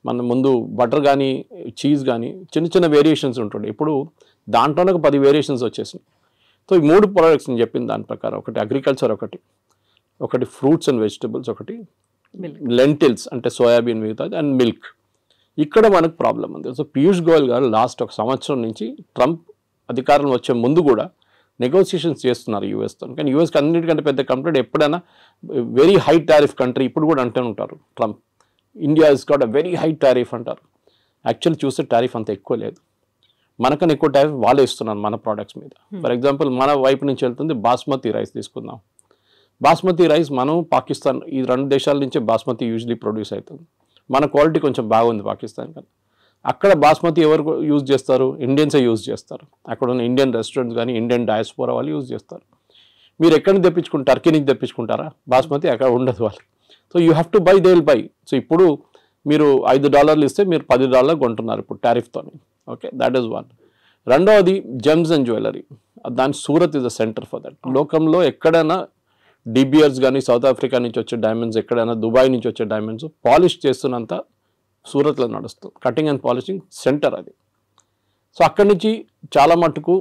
Speaker 3: మన ముందు బటర్ కానీ చీజ్ కానీ చిన్న చిన్న వేరియేషన్స్ ఉంటుండే, ఇప్పుడు దాంట్లోనే 10 వేరియేషన్స్ వచ్చేసినాయి. సో ఈ 3 ప్రోడక్ట్స్ నేను చెప్పిన దాని ప్రకారం, ఒకటి అగ్రికల్చర్, ఒకటి ఫ్రూట్స్ అండ్ వెజిటబుల్స్, ఒకటి లెంటిల్స్ అంటే సోయాబీన్ మిగతాది, అండ్ మిల్క్. ఇక్కడ మనకు ప్రాబ్లం ఉంది. సో పీయూష్ గోయల్ గారు లాస్ట్ 1 సంవత్సరం నుంచి ట్రంప్ అధికారం వచ్చే ముందు కూడా నెగోసియేషన్స్ చేస్తున్నారు యూఎస్తో. కానీ యూఎస్కి అన్నిటికంటే పెద్ద కంప్లైంట్ ఎప్పుడైనా వెరీ హై టారిఫ్ కంట్రీ, ఇప్పుడు కూడా అంటూ ఉంటారు Trump, India is got a very high tariff అంటారు. యాక్చువల్ చూస్తే టారిఫ్ అంత ఎక్కువ లేదు, మనకన్నా ఎక్కువ టారిఫ్ వాళ్ళే ఇస్తున్నారు మన ప్రోడక్ట్స్ మీద. ఫర్ ఎగ్జాంపుల్ మన వైపు నుంచి వెళ్తుంది బాస్మతి రైస్ తీసుకుందాం. బాస్మతి రైస్ మనం పాకిస్తాన్, ఈ 2 దేశాల నుంచే బాస్మతి యూజువలీ ప్రొడ్యూస్ అవుతుంది. మన క్వాలిటీ కొంచెం బాగుంది పాకిస్తాన్ కన్నా. అక్కడ బాస్మతి ఎవరు యూజ్ చేస్తారు, ఇండియన్సే యూజ్ చేస్తారు. అక్కడ ఉన్న ఇండియన్ రెస్టారెంట్స్ కానీ ఇండియన్ డయాస్పోరా వాళ్ళు యూజ్ చేస్తారు. మీరు ఎక్కడి నుంచి తెప్పించుకుంటారు, టర్కీ నుంచి తెప్పించుకుంటారా బాస్మతి, అక్కడ ఉండదు వాళ్ళు. So you have to buy, they will buy. So ఇప్పుడు మీరు $5 ఇస్తే మీరు $10 కొంటున్నారు ఇప్పుడు టారిఫ్తో. Okay, that is one. రెండవది జెమ్స్ అండ్ జ్యువెలరీ, దాని Surat is the centre for that. లోకంలో ఎక్కడైనా డిబియర్స్ కానీ సౌత్ ఆఫ్రికా నుంచి వచ్చే డైమండ్స్, ఎక్కడైనా దుబాయ్ నుంచి వచ్చే డైమండ్స్ పాలిష్ చేస్తున్నంత సూరత్లో నడుస్తుంది. కటింగ్ అండ్ పాలిషింగ్ సెంటర్ అది. సో అక్కడి నుంచి చాలా మటుకు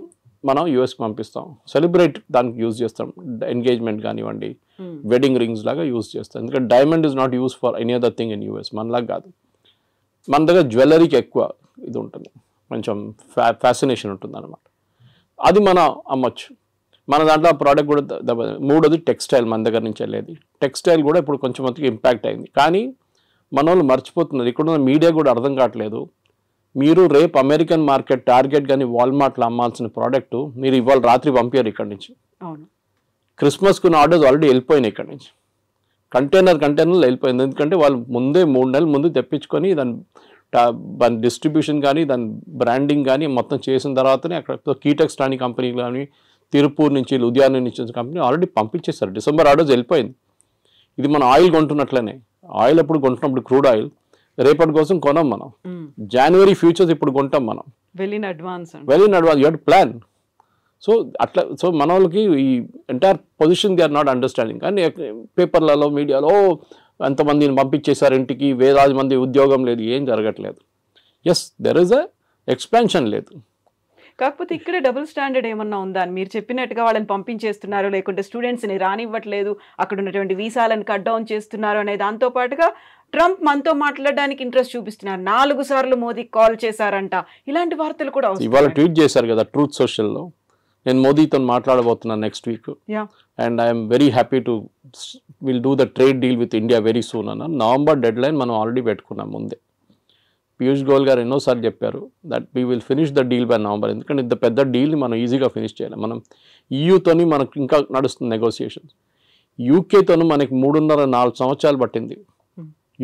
Speaker 3: మనం యూఎస్కి పంపిస్తాం, సెలబ్రేట్ దానికి యూజ్ చేస్తాం, ఎంగేజ్మెంట్ కానివ్వండి, వెడ్డింగ్ రింగ్స్ లాగా యూజ్ చేస్తాం. ఎందుకంటే diamond is not use for any other thing in US, మనలాగా కాదు. మన దగ్గర జ్యువెలరీకి ఎక్కువ ఇది ఉంటుంది, కొంచెం ఫ్యాసినేషన్ ఉంటుంది అనమాట. అది మనం అమ్మొచ్చు. మన దాంట్లో ఆ ప్రోడక్ట్ కూడా మూడోది టెక్స్టైల్, మన దగ్గర నుంచి వెళ్ళేది టెక్స్టైల్ కూడా ఇప్పుడు కొంచెం మందికి ఇంపాక్ట్ అయింది. కానీ మన వాళ్ళు మర్చిపోతున్నారు, ఇక్కడ మీడియా కూడా అర్థం కావట్లేదు. మీరు రేపు అమెరికన్ మార్కెట్ టార్గెట్ కానీ వాల్మార్ట్లో అమ్మాల్సిన ప్రోడక్ట్ మీరు ఇవాళ రాత్రి పంపారు ఇక్కడి నుంచి. క్రిస్మస్కున్న ఆర్డర్స్ ఆల్రెడీ వెళ్ళిపోయినాయి ఇక్కడి నుంచి, కంటైనర్లు వెళ్ళిపోయింది. ఎందుకంటే వాళ్ళు ముందే 3 నెలల ముందు తెప్పించుకొని దాని డిస్ట్రిబ్యూషన్ కానీ దాని బ్రాండింగ్ కానీ మొత్తం చేసిన తర్వాతనే అక్కడ కీటెక్స్ లాంటి కంపెనీ కానీ తిరుపూర్ నుంచి లుధియానా నుంచి వచ్చిన కంపెనీ ఆల్రెడీ పంపించేస్తారు. డిసెంబర్ ఆర్డర్స్ వెళ్ళిపోయింది. ఇది మన ఆయిల్ కొంటున్నట్లనే, ఆయిల్ అప్పుడు కొంటున్నప్పుడు క్రూడ్ ఆయిల్ రేపటి కోసం కొనం మనం, జనవరి ఫ్యూచర్స్ ఇప్పుడు కొంటాం మనం, well in advance you have to plan. So అట్లా, సో మన వాళ్ళకి ఈ entire position they are not understanding. కానీ పేపర్లలో మీడియాలో ఎంతమందిని పంపించేశారు ఇంటికి, వేలాది మంది ఉద్యోగం లేదు, ఏం జరగట్లేదు. Yes, there is a expansion లేదు.
Speaker 2: కాకపోతే ఇక్కడ డబుల్ స్టాండర్డ్ ఏమన్నా ఉందా అని మీరు చెప్పినట్టుగా వాళ్ళని పంపించేస్తున్నారు, లేకుంటే స్టూడెంట్స్ని రానివ్వట్లేదు, అక్కడ ఉన్నటువంటి వీసాలను కట్ డౌన్ చేస్తున్నారు అనే దాంతో పాటుగా ట్రంప్ మనతో మాట్లాడడానికి ఇంట్రెస్ట్ చూపిస్తున్నారు. 4 సార్లు మోదీకి కాల్ చేశారంట, ఇలాంటి వార్తలు కూడా
Speaker 3: ఇవాళ ట్వీట్ చేశారు కదా ట్రూత్ సోషల్లో, నేను మోదీతో మాట్లాడబోతున్నాను next week, and I'm very happy to will do the trade deal with India very soon అన్న. నవంబర్ డెడ్ లైన్ మనం ఆల్రెడీ పెట్టుకున్నాం ముందే. పీయూష్ గోయల్ గారు ఎన్నోసార్లు చెప్పారు that we will finish the deal by November. ఎందుకంటే ఇంత పెద్ద డీల్ని మనం ఈజీగా ఫినిష్ చేయాలి. మనం ఈయూతోని మనకు ఇంకా నడుస్తుంది నెగోసియేషన్స్. యూకేతోను మనకి 3.5-4 సంవత్సరాలు పట్టింది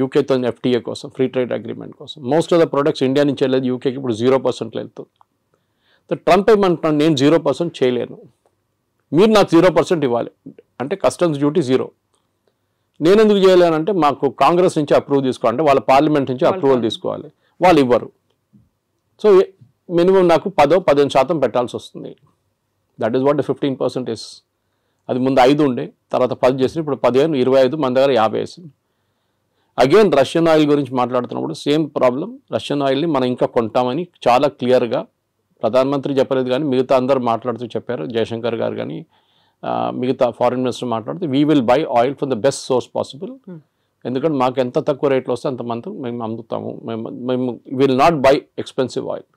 Speaker 3: యూకేతో ఎఫ్టీఏ కోసం, ఫ్రీ ట్రేడ్ అగ్రిమెంట్ కోసం. Most of the products India నుంచి వెళ్ళేది యూకేకి ఇప్పుడు 0%లో వెళ్తుంది. ట్రంప్ ఏమంటున్నాడు, నేను 0% చేయలేను, మీరు నాకు 0% ఇవ్వాలి అంటే కస్టమ్స్ డ్యూటీ 0. నేను ఎందుకు చేయలేనంటే మాకు కాంగ్రెస్ నుంచి అప్రూవ్ తీసుకోవాలంటే వాళ్ళ పార్లమెంట్ నుంచి అప్రూవల్ తీసుకోవాలి, వాళ్ళు ఇవ్వరు. సో మినిమం నాకు 10-15% పెట్టాల్సి వస్తుంది. That is what 15% is. అది ముందు 5 ఉండే, తర్వాత 10 చేసింది, ఇప్పుడు 15, 25, మన దగ్గర 50 వేసింది. అగైన్ రష్యన్ ఆయిల్ గురించి మాట్లాడుతున్నప్పుడు సేమ్ ప్రాబ్లం. రష్యన్ ఆయిల్ని మనం ఇంకా కొంటామని చాలా క్లియర్గా ప్రధానమంత్రి చెప్పలేదు, కానీ మిగతా అందరు మాట్లాడుతూ చెప్పారు. జయశంకర్ గారు కానీ మిగతా ఫారిన్ మినిస్టర్ మాట్లాడుతూ we will buy oil from the best source possible. ఎందుకంటే మాకు ఎంత తక్కువ రేట్లో వస్తే అంతమంది మేము అమ్ముతాము, మేము will not by expensive oil.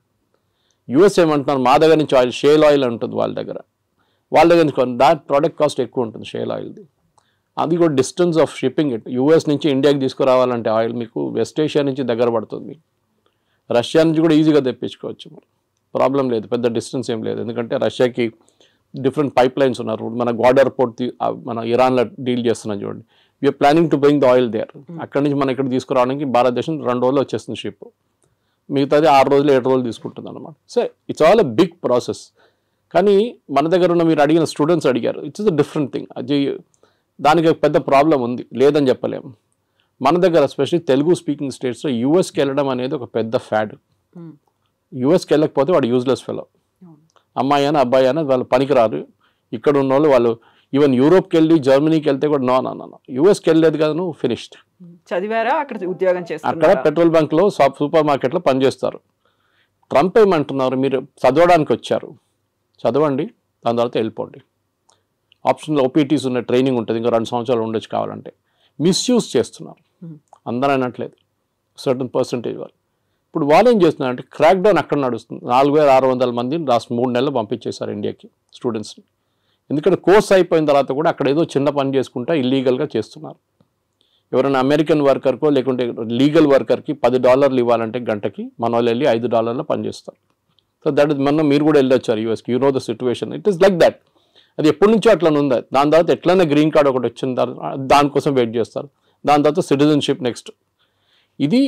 Speaker 3: US ఏమంటున్నారు, మా దగ్గర నుంచి ఆయిల్ షేల్ ఆయిల్ ఉంటుంది వాళ్ళ దగ్గర నుంచి దాట్ ప్రోడక్ట్ కాస్ట్ ఎక్కువ ఉంటుంది షేల్ ఆయిల్ది. అది కూడా distance of shipping it. US నుంచి ఇండియాకి తీసుకురావాలంటే ఆయిల్ మీకు వెస్ట్ ఏషియా నుంచి దగ్గర పడుతుంది, రష్యా నుంచి కూడా ఈజీగా తెప్పించుకోవచ్చు, ప్రాబ్లం లేదు, పెద్ద డిస్టెన్స్ ఏం లేదు. ఎందుకంటే రష్యాకి డిఫరెంట్ పైప్ లైన్స్ ఉన్నారు. మన గ్వాడర్ పోర్ట్ మన ఇరాన్లో డీల్ చేస్తున్నాం చూడండి, we're planning to bring the oil there. అక్కడి నుంచి మనం ఇక్కడ తీసుకురావడానికి భారతదేశం 2 రోజులు వచ్చేస్తుంది షిప్, మిగతాది 6 రోజులు 7 రోజులు తీసుకుంటుంది అనమాట. So it's all a big process. కానీ మన దగ్గర ఉన్న మీరు అడిగిన స్టూడెంట్స్ అడిగారు, ఇట్స్ ఎ డిఫరెంట్ థింగ్. అది దానికి పెద్ద ప్రాబ్లం ఉంది, లేదని చెప్పలేము. మన దగ్గర ఎస్పెషల్లీ తెలుగు స్పీకింగ్ స్టేట్స్లో యూఎస్కి వెళ్ళడం అనేది ఒక పెద్ద ఫ్యాడ్. యూఎస్కి వెళ్ళకపోతే వాడు యూజ్లెస్ ఫెలో, అమ్మాయి అయినా అబ్బాయి అయినా వాళ్ళు పనికిరారు. ఇక్కడ ఉన్న వాళ్ళు ఈవెన్ యూరోప్కి వెళ్ళి జర్మనీకి వెళ్తే కూడా నో యూఎస్కి వెళ్ళలేదు కదా నువ్వు ఫినిష్డ్.
Speaker 2: చదివారా, అక్కడ ఉద్యోగం చేస్తారు,
Speaker 3: అక్కడ పెట్రోల్ బంక్లో సూపర్ మార్కెట్లో పనిచేస్తారు. ట్రంప్ ఏమంటున్నారు, మీరు చదవడానికి వచ్చారు, చదవండి, దాని తర్వాత వెళ్ళిపోండి. ఆప్షన్లో ఓపీటీస్ ఉన్న ట్రైనింగ్ ఉంటుంది, ఇంకా 2 సంవత్సరాలు ఉండొచ్చు కావాలంటే. మిస్యూజ్ చేస్తున్నారు, అందరూ అనట్లేదు, సర్టన్ పర్సంటేజ్ వాళ్ళు. ఇప్పుడు వాళ్ళు ఏం చేస్తున్నారంటే క్రాక్ డౌన్ అక్కడ నడుస్తుంది. 4600 మందిని లాస్ట్ 3 నెలలు పంపించేశారు ఇండియాకి స్టూడెంట్స్ని. ఎందుకంటే కోర్స్ అయిపోయిన తర్వాత కూడా అక్కడ ఏదో చిన్న పని చేసుకుంటా ఇల్లీగల్గా చేస్తున్నారు. ఎవరైనా అమెరికన్ వర్కర్కో లేకుంటే లీగల్ వర్కర్కి $10 ఇవ్వాలంటే గంటకి, మన వాళ్ళు వెళ్ళి $5 పనిచేస్తారు. సో దట్ ఇస్ మొన్న మీరు కూడా వెళ్ళొచ్చారు యూఎస్కి, you know the situation, it is like that. అది ఎప్పటి నుంచో అట్లా ఉంది. దాని తర్వాత ఎట్లయినా గ్రీన్ కార్డ్ ఒకటి వచ్చిన తర్వాత దానికోసం వెయిట్ చేస్తారు, దాని తర్వాత సిటిజన్షిప్ నెక్స్ట్. ఇది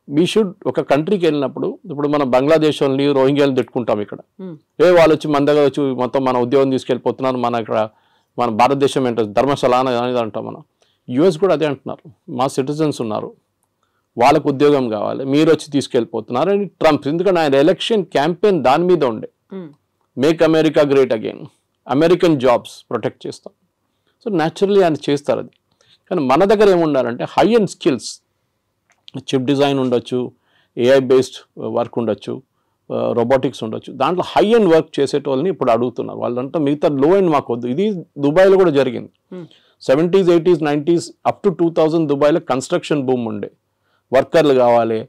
Speaker 3: వీ షుడ్ ఒక కంట్రీకి వెళ్ళినప్పుడు, ఇప్పుడు మనం బంగ్లాదేశ్ వాళ్ళని రోహింగ్యాలను తిట్టుకుంటాం ఇక్కడ, వాళ్ళు వచ్చి మన దగ్గర వచ్చి మొత్తం మన ఉద్యోగం తీసుకెళ్ళిపోతున్నారు, మన ఇక్కడ మన భారతదేశం ఏంటో ధర్మశాల అనేది అంటాం మనం. యూఎస్ కూడా అదే అంటున్నారు, మా సిటిజన్స్ ఉన్నారు, వాళ్ళకు ఉద్యోగం కావాలి, మీరు వచ్చి తీసుకెళ్ళిపోతున్నారు అని ట్రంప్. ఎందుకంటే ఆయన ఎలక్షన్ క్యాంపెయిన్ దాని మీద ఉండే, make America great again, American jobs protect చేస్తాం. సో న్యాచురల్లీ ఆయన చేస్తారు అది. కానీ మన దగ్గర ఏముండాలంటే high and skills, chip design ఉండొచ్చు, ఏఐ బేస్డ్ వర్క్ ఉండొచ్చు, రోబోటిక్స్ ఉండొచ్చు, దాంట్లో హై అండ్ వర్క్ చేసేటోళ్ళని ఇప్పుడు అడుగుతున్నారు. వాళ్ళంతా మిగతా లో అండ్ మాకు వద్దు. ఇది దుబాయ్లో కూడా జరిగింది. 70s, 80s, 90s up to 2000 దుబాయ్లో కన్స్ట్రక్షన్ బూమ్ ఉండే. వర్కర్లు కావాలి,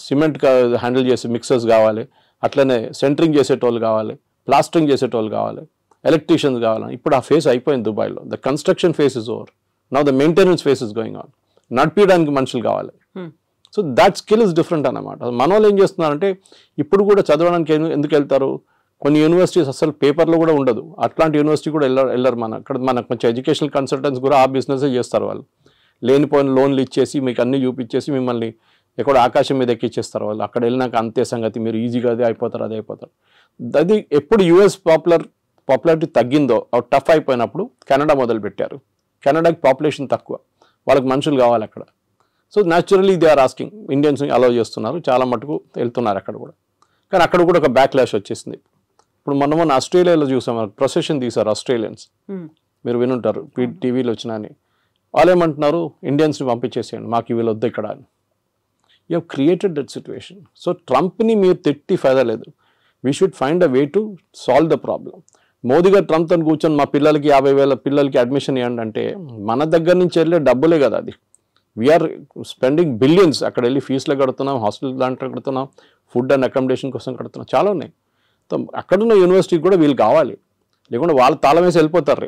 Speaker 3: సిమెంట్ హ్యాండిల్ చేసే మిక్సర్స్ కావాలి, అట్లనే సెంటరింగ్ చేసేటోళ్ళు కావాలి, ప్లాస్టరింగ్ చేసేటోళ్ళు కావాలి, ఎలక్ట్రీషియన్స్ కావాలి. ఇప్పుడు ఆ ఫేస్ అయిపోయింది దుబాయ్లో. The construction face is over, now the maintenance face is going on. నడిపించడానికి మనుషులు కావాలి. So that skill is different అన్నమాట. మన వాళ్ళు ఏం చేస్తున్నారంటే ఇప్పుడు కూడా చదవడానికి ఎందుకు వెళ్తారు, కొన్ని యూనివర్సిటీస్ అసలు పేపర్లో కూడా ఉండదు, అట్లాంటి యూనివర్సిటీ కూడా వెళ్ళరు. ఇక్కడ మనకు కొంచెం ఎడ్యుకేషనల్ కన్సల్టెంట్స్ కూడా ఆ బిజినెస్ చేస్తారు. వాళ్ళు లేనిపోయిన లోన్లు ఇచ్చేసి మీకు అన్నీ చూపించేసి మిమ్మల్ని ఎక్కడ ఆకాశం మీద ఎక్కిచ్చేస్తారు వాళ్ళు. అక్కడ వెళ్ళినాక అంతే సంగతి, మీరు ఈజీగా అదే అయిపోతారు. అది ఎప్పుడు యూఎస్ పాపులారిటీ తగ్గిందో, టఫ్ అయిపోయినప్పుడు కెనడా మొదలుపెట్టారు. కెనడాకి పాపులేషన్ తక్కువ, వాళ్ళకి మనుషులు కావాలి అక్కడ. So naturally they are asking, ఇండియన్స్ని అలౌ చేస్తున్నారు, చాలా మటుకు వెళ్తున్నారు అక్కడ కూడా. కానీ అక్కడ కూడా ఒక బ్యాక్లాష్ వచ్చేసింది. ఇప్పుడు మొన్న ఆస్ట్రేలియాలో చూసాం, ప్రొసెషన్ తీశారు ఆస్ట్రేలియన్స్, మీరు వినుంటారు టీవీలో వచ్చినా అని. వాళ్ళు ఏమంటున్నారు, ఇండియన్స్ని పంపించేసేయండి, మాకు వీళ్ళు వద్దు ఇక్కడ అని. You have created that situation. So ట్రంప్ని మీరు తిట్టి ఫైదా లేదు. We should find a way to solve the problem. Modi garu ట్రంప్తో కూర్చొని మా పిల్లలకి 50,000 పిల్లలకి అడ్మిషన్ ఇవ్వండి అంటే మన దగ్గర నుంచి వెళ్ళే డబ్బులే కదా అది. We're spending billions. అక్కడ వెళ్ళి ఫీజులు కడుతున్నాం, హాస్టల్ దాంట్లో కడుతున్నాం, ఫుడ్ అండ్ అకామిడేషన్ కోసం కడుతున్నాం, చాలా ఉన్నాయి. అక్కడున్న యూనివర్సిటీకి కూడా వీళ్ళు కావాలి, లేకుంటే వాళ్ళు తాళం వేసి వెళ్ళిపోతారు.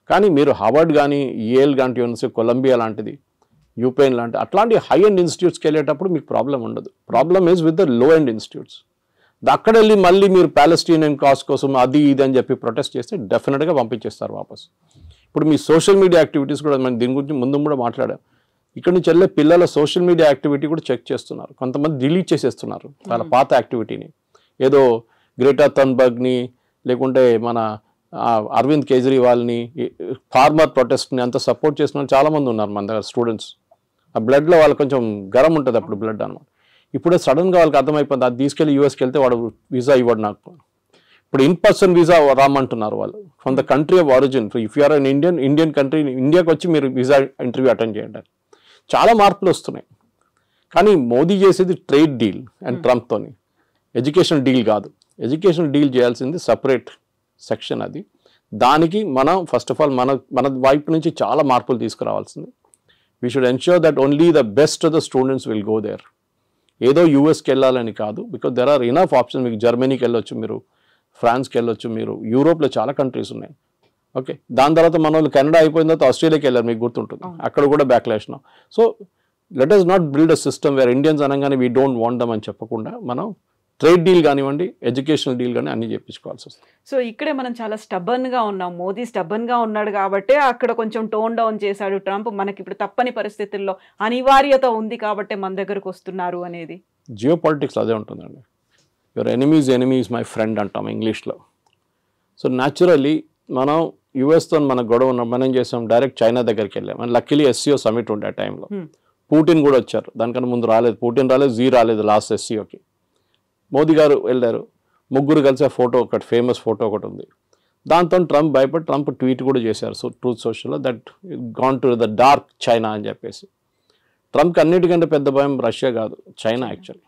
Speaker 3: కానీ మీరు హార్వర్డ్ కానీ, ఏల్ లాంటి యూనివర్సిటీ, కొలంబియా లాంటిది, యూపెన్ లాంటి అట్లాంటి హై అండ్ ఇన్స్టిట్యూట్స్కి వెళ్ళేటప్పుడు మీకు ప్రాబ్లం ఉండదు. Problem is with the low and institutes. అక్కడ వెళ్ళి మళ్ళీ మీరు ప్యాలెస్టీనియన్ కాజ్ కోసం అది ఇది అని చెప్పి ప్రొటెస్ట్ చేస్తే డెఫినెట్గా పంపించేస్తారు వాపస్. ఇప్పుడు మీ సోషల్ మీడియా యాక్టివిటీస్ కూడా మనం దీని గురించి ముందు కూడా మాట్లాడాం. ఇక్కడ నుంచి వెళ్ళే పిల్లల సోషల్ మీడియా యాక్టివిటీ కూడా చెక్ చేస్తున్నారు. కొంతమంది డిలీట్ చేసేస్తున్నారు వాళ్ళ పాత యాక్టివిటీని. ఏదో గ్రేటా థన్బర్గ్ని లేకుంటే మన అరవింద్ కేజ్రీవాల్ని, ఫార్మర్ ప్రొటెస్ట్ని అంత సపోర్ట్ చేసిన చాలామంది ఉన్నారు మన దగ్గర స్టూడెంట్స్. ఆ బ్లడ్లో వాళ్ళకి కొంచెం గరం ఉంటుంది అప్పుడు బ్లడ్ అనమాట. ఇప్పుడే సడన్గా వాళ్ళకి అర్థమైపోయింది, అది తీసుకెళ్ళి యూఎస్కి వెళ్తే వాడు వీసా ఇవ్వడు నాకు. ఇప్పుడు ఇన్ పర్సన్ వీసా రామంటున్నారు వాళ్ళు, from the country of origin. If you're an Indian country, ఇండియాకి వచ్చి మీరు వీసా ఇంటర్వ్యూ అటెండ్ చేయండి. చాలా మార్పులు వస్తున్నాయి. కానీ మోదీ చేసేది ట్రేడ్ డీల్ అండ్ ట్రంప్తోని, ఎడ్యుకేషన్ డీల్ కాదు. ఎడ్యుకేషన్ డీల్ చేయాల్సింది సపరేట్ సెక్షన్ అది. దానికి మనం ఫస్ట్ ఆఫ్ ఆల్ మన వైపు నుంచి చాలా మార్పులు తీసుకురావాల్సింది. We should ensure that only the best of the students will go there. ఏదో యూఎస్కి వెళ్ళాలని కాదు, because there are enough options. మీకు జర్మనీకి వెళ్ళొచ్చు, మీరు ఫ్రాన్స్కి వెళ్ళొచ్చు, మీరు యూరోప్లో చాలా కంట్రీస్ ఉన్నాయి. ఓకే, దాని తర్వాత మన వాళ్ళు కెనడా అయిపోయిన తర్వాత ఆస్ట్రేలియాకి వెళ్ళారు, మీకు గుర్తుంటుంది, అక్కడ కూడా backlash. So let us not build a system wear Indians అనగానే వీ డోంట్ వాంట్ దమ్ అని చెప్పకుండా మనం ట్రేడ్ డీల్ కానివ్వండి, ఎడ్యుకేషనల్ డీల్ కానీ అన్ని చేయించుకోవాల్సి వస్తుంది.
Speaker 2: సో ఇక్కడే మనం చాలా స్టబర్న్గా ఉన్నాం. మోదీ స్టబర్న్గా ఉన్నాడు కాబట్టి అక్కడ కొంచెం టోన్ డౌన్ చేశాడు ట్రంప్. మనకి ఇప్పుడు తప్పని పరిస్థితుల్లో అనివార్యత ఉంది కాబట్టి మన దగ్గరకు వస్తున్నారు అనేది.
Speaker 3: జియో పాలిటిక్స్ అదే ఉంటుందండి. Your enemy is my friend అంటాం ఇంగ్లీష్లో. సో న్యాచురల్లీ మనం యుఎస్తో మన గొడవ ఉన్నాం, మనం ఏం చేసాం, డైరెక్ట్ చైనా దగ్గరికి వెళ్ళాం. అండ్ లక్కీలీ ఎస్సీఓ సమిట్ ఉండే ఆ టైంలో పుటిన్ కూడా వచ్చారు, దానికన్నా ముందు రాలేదు, పుటిన్ రాలేదు, జీ రాలేదు లాస్ట్ ఎస్సీఓకి. మోదీ గారు వెళ్ళారు, ముగ్గురు కలిసి ఫోటో ఒకటి ఫేమస్ ఫోటో ఒకటి ఉంది. దాంతో ట్రంప్ భయపడి ట్రంప్ ట్వీట్ కూడా చేశారు ట్రూత్ సోషల్లో, that gone to the dark China అని చెప్పేసి. ట్రంప్కి అన్నిటికంటే పెద్ద భయం రష్యా కాదు, China. Actually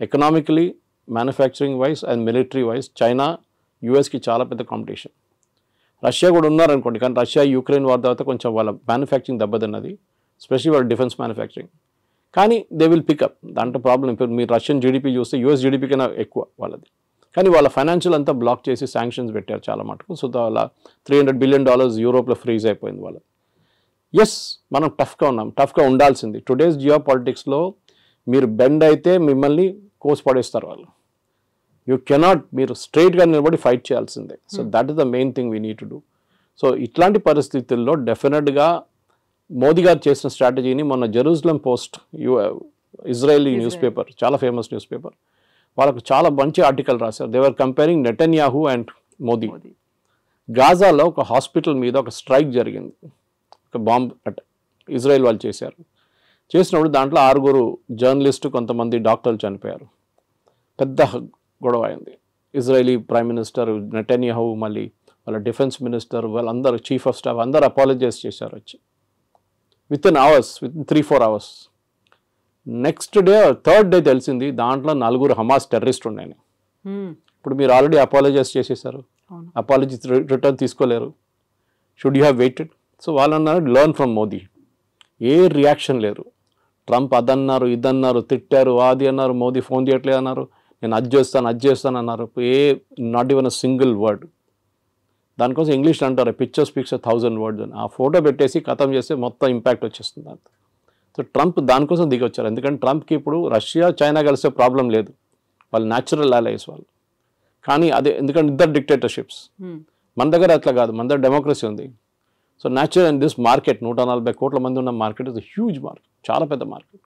Speaker 3: economically, manufacturing wise and military wise China యూఎస్కి చాలా పెద్ద కాంపిటీషన్. రష్యా కూడా ఉన్నారనుకోండి, కానీ రష్యా యుక్రెయిన్ వార్ తర్వాత కొంచెం వాళ్ళ మ్యానుఫ్యాక్చరింగ్ దెబ్బతిన్నది, స్పెషల్లీ వాళ్ళ డిఫెన్స్ మ్యానుఫ్యాక్చరింగ్. కానీ దే విల్ పికప్, దాంట్లో ప్రాబ్లం. ఇప్పుడు మీరు రష్యన్ జీడిపి చూస్తే యూఎస్ జీడిపి కన్నా ఎక్కువ వాళ్ళది. కానీ వాళ్ళ ఫైనాన్షియల్ అంతా బ్లాక్ చేసి శాంక్షన్స్ పెట్టారు చాలా మటుకు. సో వాళ్ళ $300 బిలియన్ యూరోప్లో ఫ్రీజ్ అయిపోయింది వాళ్ళది. ఎస్, మనం టఫ్గా ఉన్నాం, టఫ్గా ఉండాల్సింది. టుడేస్ జియో పాలిటిక్స్లో మీరు బెండ్ అయితే మిమ్మల్ని కోసి పడేస్తారు వాళ్ళు. యూ కెనాట్, మీరు స్ట్రైట్గా నిలబడి ఫైట్ చేయాల్సిందే. So that is the main thing we need to do. So ఇట్లాంటి పరిస్థితుల్లో డెఫినెట్గా మోదీ గారు చేసిన స్ట్రాటజీని మొన్న Jerusalem post, Israeli news paper, చాలా ఫేమస్ న్యూస్ పేపర్, వాళ్ళకు చాలా మంచి ఆర్టికల్ రాశారు. They were comparing Netanyahu and Modi. గాజాలో ఒక హాస్పిటల్ మీద ఒక స్ట్రైక్ జరిగింది, ఒక బాంబ్ అటాక్ ఇజ్రాయెల్ వాళ్ళు చేశారు. చేసినప్పుడు దాంట్లో 6 జర్నలిస్టు, కొంతమంది డాక్టర్లు చనిపోయారు. పెద్ద గొడవ అయింది. ఇజ్రాయలీ ప్రైమ్ మినిస్టర్ నెటన్యాహు, మళ్ళీ వాళ్ళ డిఫెన్స్ మినిస్టర్, వాళ్ళందరూ చీఫ్ ఆఫ్ స్టాఫ్ అందరూ అపాలజైజ్ చేశారు వచ్చి. With 3-4 hours. Next day, third day తెలిసింది దాంట్లో 4 హమాస్ టెర్రరిస్ట్ ఉన్నాయని. ఇప్పుడు మీరు ఆల్రెడీ అపాలజైజ్ చేసేసారు, అపాలజీ రిటర్న్ తీసుకోలేరు. Should you have weighted? So వాళ్ళు అన్నారు learn from Modi. A reaction లేరు. ట్రంప్ అదన్నారు, ఇదన్నారు, తిట్టారు, అది అన్నారు, మోదీ ఫోన్ చేయట్లేదు అన్నారు, నేను అది చేస్తాను అన్నారు. Not even a single word. దానికోసం ఇంగ్లీష్లో అంటారు పిక్చర్ స్పీక్స్ 1000 words అని. ఆ ఫోటో పెట్టేసి ఖతం చేస్తే మొత్తం ఇంపాక్ట్ వచ్చేస్తుంది అంత. సో ట్రంప్ దానికోసం దిగి వచ్చారు. ఎందుకంటే ట్రంప్కి ఇప్పుడు రష్యా చైనా కలిసే ప్రాబ్లం లేదు, వాళ్ళు న్యాచురల్ అలైస్ వాళ్ళు. కానీ అదే ఎందుకంటే ఇద్దరు డిక్టేటర్షిప్స్. మన దగ్గర అట్లా కాదు, మన దగ్గర డెమోక్రసీ ఉంది. So natural and this market 140 కోట్ల మంది ఉన్న మార్కెట్ ఇస్ హ్యూజ్ మార్కెట్, చాలా పెద్ద మార్కెట్.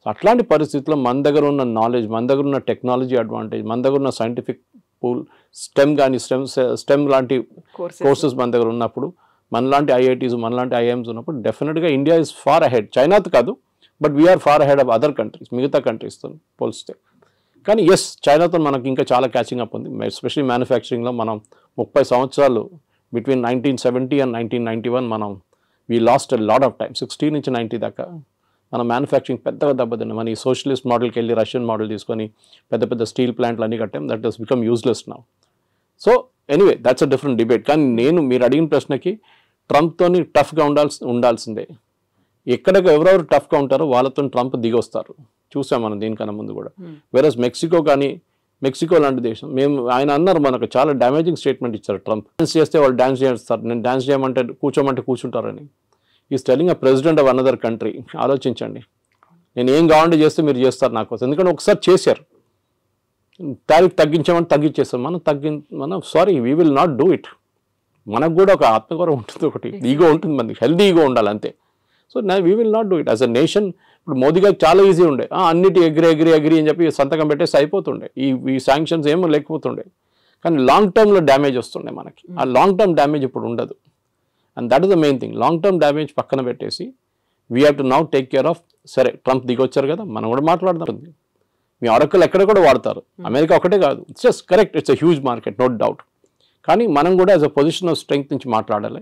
Speaker 3: సో అట్లాంటి పరిస్థితుల్లో మన దగ్గర ఉన్న నాలెడ్జ్, మన దగ్గర ఉన్న టెక్నాలజీ అడ్వాంటేజ్, మన దగ్గర ఉన్న సైంటిఫిక్ పూల్, స్టెమ్ కానీ స్టెమ్ లాంటి కోర్సెస్ మన దగ్గర ఉన్నప్పుడు, మనలాంటి ఐఐటీస్, మనలాంటి ఐఎమ్స్ ఉన్నప్పుడు డెఫినెట్గా ఇండియా ఇస్ ఫార్ అహెడ్. చైనాతో కాదు, but we're far ahead of other countries, మిగతా కంట్రీస్తో పోలిస్తే. కానీ ఎస్, చైనాతో మనకి ఇంకా చాలా క్యాచింగ్ అప్ ఉంది. ఎస్పెషల్లీ మ్యానుఫ్యాక్చరింగ్లో మనం 30 సంవత్సరాలు బిట్వీన్ 1970 and 1991 మనం we lost a lot of time. 60 నుంచి 90 దాకా మన మ్యానుఫ్యాక్చరింగ్ పెద్దగా దెబ్బతిన్నాం. మన ఈ సోషలిస్ట్ మోడల్కి వెళ్ళి రష్యన్ మోడల్ తీసుకొని పెద్ద పెద్ద స్టీల్ ప్లాంట్లు అన్నీ కట్టాం. That has become useless now. So anyway that's a different debate. కానీ మీరు అడిగిన ప్రశ్నకి ట్రంప్తోని టఫ్గా ఉండాల్సిందే. ఎక్కడికి ఎవరెవరు టఫ్గా ఉంటారో వాళ్ళతో ట్రంప్ దిగి వస్తారు. చూసాం మనం దీనికన్నా ముందు కూడా. వేరస్ మెక్సికో కానీ, మెక్సికో లాంటి దేశం, ఆయన అన్నారు మనకు చాలా డ్యామేజింగ్ స్టేట్మెంట్ ఇచ్చారు ట్రంప్. డాన్స్ చేస్తే వాళ్ళు డాన్స్ చేస్తారు, నేను డాన్స్ చేయమంటే కూర్చోమంటే కూర్చుంటారని. Is telling a president of another country. ఆలోచించండి, నేను ఏం కావాలంటే చేస్తే మీరు చేస్తారు నా కోసం. ఎందుకంటే ఒకసారి చేశారు, టారిఫ్ తగ్గించామని తగ్గించేస్తాం. మనం sorry, we will not do it. మనకు కూడా ఒక ఆత్మగౌరవం ఉంటుంది, ఒకటి ఈగో ఉంటుంది, మనకి హెల్దీ ఈగో ఉండాలి అంతే. So we will not do it as a nation. ఇప్పుడు మోదీ గారికి చాలా ఈజీ ఉండే, అన్నిటి ఎగ్రీ అని చెప్పి సంతకం పెట్టేసి అయిపోతుండే, ఈ శాంక్షన్స్ ఏమో లేకపోతుండే. కానీ లాంగ్ టర్మ్లో డ్యామేజ్ వస్తుండే మనకి. ఆ లాంగ్ టర్మ్ డ్యామేజ్ ఇప్పుడు ఉండదు. And that is the main thing. Long term damage పక్కన పెట్టేసి we have to now take care of. సరే, ట్రంప్ దిగొచ్చారు కదా, మనం కూడా మాట్లాడదాం. మీ ఆరకులు ఎక్కడ కూడా వాడతారు, అమెరికా ఒకటే కాదు. It's just correct, it's a huge market, no doubt. కానీ మనం కూడా as a position of strength నుంచి మాట్లాడాలి.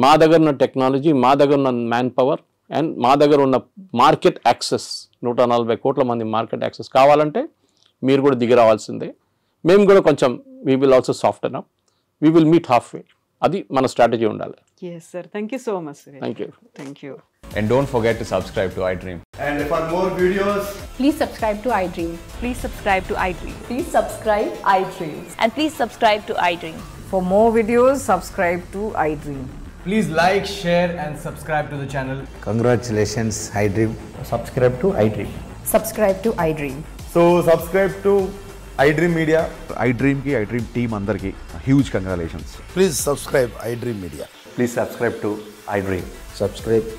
Speaker 3: మా దగ్గర ఉన్న టెక్నాలజీ, మా దగ్గర ఉన్న మ్యాన్ పవర్ అండ్ మా దగ్గర ఉన్న మార్కెట్ యాక్సెస్, 140 కోట్ల మంది మార్కెట్ యాక్సెస్ కావాలంటే మీరు కూడా దిగి రావాల్సిందే. మేము కూడా కొంచెం we will also soften up, we will meet half way. అది మన స్ట్రాటజీ ఉండాలి.
Speaker 2: Yes sir, thank you so much. Thank you.
Speaker 4: And don't forget to subscribe to iDream.
Speaker 5: And for more videos,
Speaker 6: please subscribe to iDream.
Speaker 7: Please subscribe to iDream.
Speaker 6: Please subscribe iDream.
Speaker 7: And please subscribe to iDream.
Speaker 6: For more videos, subscribe to iDream.
Speaker 5: Please like, share, and subscribe to the channel.
Speaker 7: Congratulations, iDream. Subscribe to iDream.
Speaker 6: Subscribe to iDream.
Speaker 5: So subscribe to iDream Media.
Speaker 8: iDream ki iDream team andarki huge congratulations.
Speaker 7: Please subscribe iDream Media.
Speaker 4: Please subscribe to iDream.
Speaker 7: Subscribe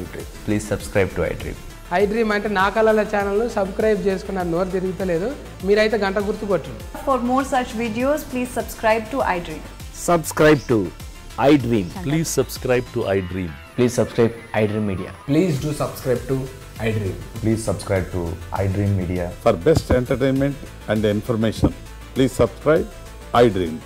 Speaker 7: iDream.
Speaker 4: Please subscribe to iDream.
Speaker 9: iDream అంటే నా కళల channel subscribe చేసుకున్న నోరు తిరుగుతలేదు మీరైతే గంట గుర్తు కొట్టండి.
Speaker 6: For more such videos, please subscribe to iDream.
Speaker 7: Subscribe to iDream.
Speaker 10: Please subscribe to iDream.
Speaker 4: Please subscribe iDream Media.
Speaker 9: Please do subscribe to iDream.
Speaker 4: Please subscribe to iDream Media.
Speaker 8: For best entertainment and information, please subscribe iDream.